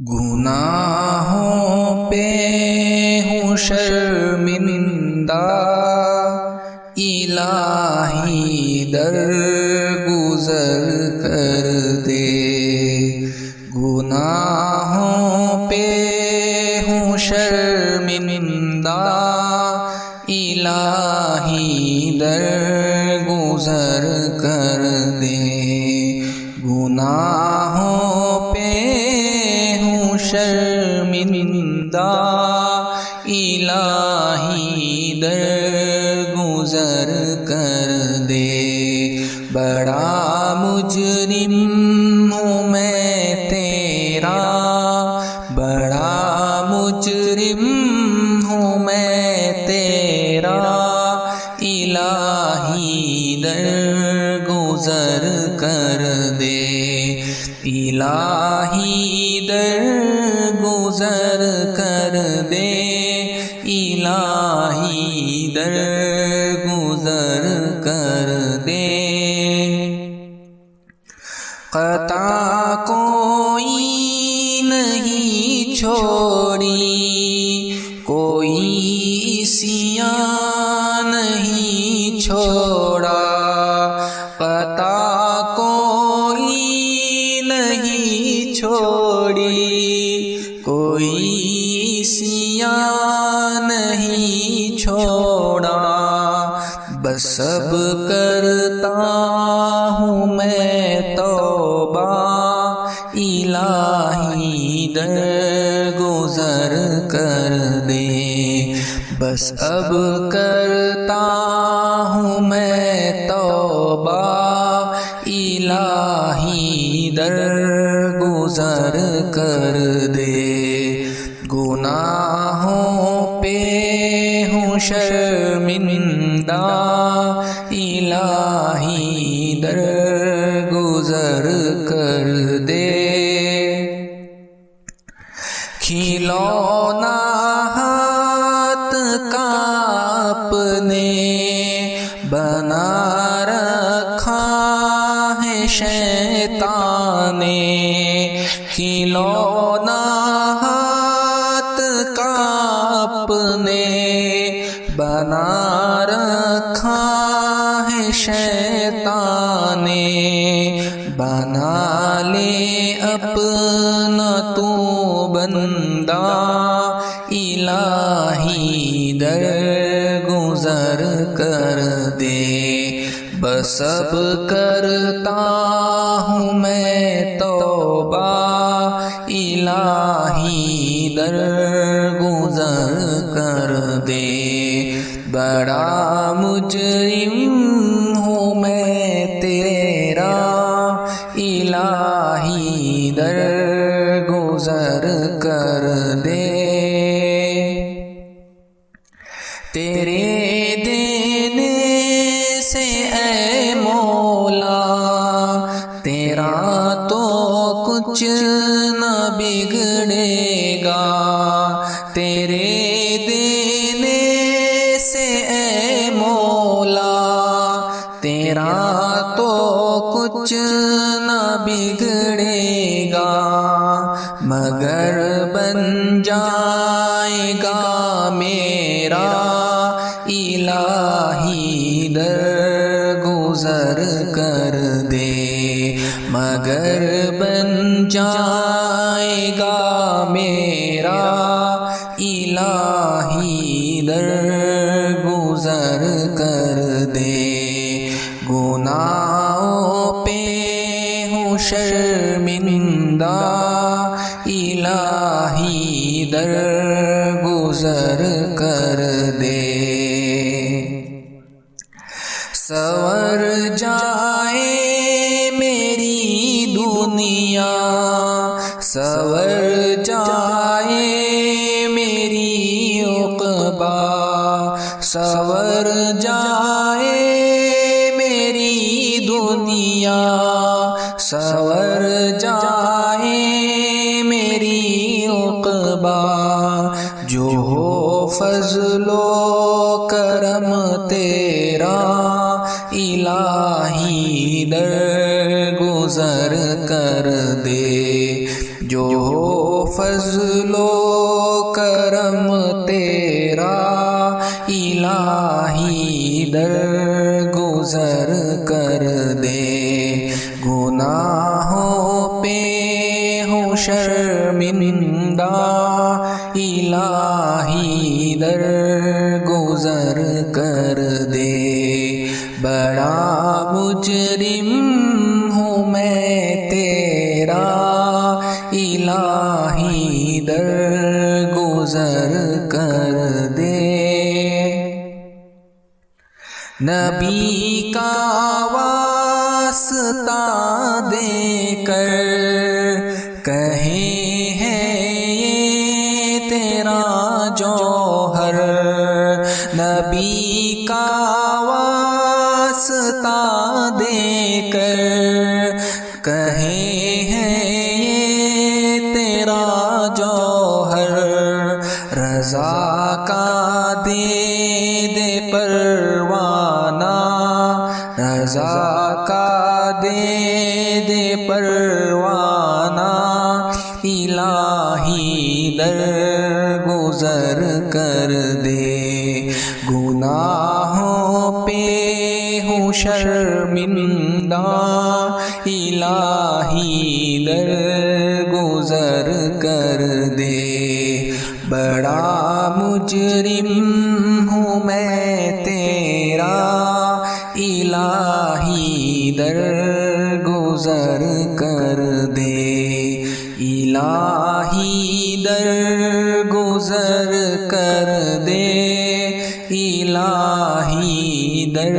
گناہوں پہ ہوں شرمندہ، الہی درگزر کر دے۔ گناہوں پہ ہوں شرمندہ، الہی درگزر کر دے۔ گناہوں پہ ہوں شرمندہ، الہی درگزر کر دے۔ بڑا مجرم ہوں میں تیرا، بڑا مجرم ہوں میں تیرا، الہی درگزر کر دے۔ الہی درگزر کر دے، الہی درگزر کر دے۔ خطا کوئی نہیں چھوڑی، کوئی عصیان نہیں چھوڑا، خطا کوئی نہیں چھوڑی، کوئی عصیان نہیں چھوڑا۔ بس اب کرتا ہوں میں توبہ، الہی درگزر کر دے۔ بس اب کرتا ہوں میں توبہ، الہی درگزر کر دے۔ گناہوں پہ ہوں شرمندہ، الہی درگزر کر دے۔ کھلونا ہاتھ کا اپنے بنا رکھا ہے شیطان نے، کھلونا ہاتھ کا اپنے بنا رکھا ہے شیطان نے۔ بنا لے اپنا تو بندہ، الہی درگزر کر دے۔ بس اب کرتا ہوں میں توبہ، الہی درگزر کر دے۔ بڑا مجرم ہوں میں تیرا، الہی درگزر کر دے۔ تیرے دینے سے اے مولا، تیرا تو کچھ نہ بگڑے گا۔ تیرے دینے سے اے مولا، تیرا تو کچھ نہ بگڑے گا، مگر بن جائے گا میرا، الہی درگزر کر دے۔ مگر بن جائے گا میرا، الہی درگزر کر دے۔ گناہوں پہ ہوں شرمندہ، الہی درگزر کر دے۔ سنور جائے میری دنیا، سنور جائے میری عقبہ، سنور جائے میری دنیا، سنور جائے میری عقبہ۔ جو ہو فضل و کرم تیرا، الہی درگزر کر دے۔ جو فضل و کرم تیرا الہی درگزر کر دے، گناہوں پہ ہوں شرمندہ الہی درگزر کر دے، بڑا مجرم ہوں میں تیرا الہی درگزر کر دے۔ نبی کا واسطہ دے کر کہے ہے یہ تیرا جوہر، نبی کا واسطہ دے کر کہے ہے یہ تیرا جوہر، رضا کا دے دے پروانہ، رضا کا دے دے پروانہ الہی درگزر کر دے، گناہوں پہ ہوں شرمندہ الہی درگزر کر دے، بڑا مجرم ہوں میں تیرا الہی درگزر کر دے، الہی درگزر کر دے، الہی در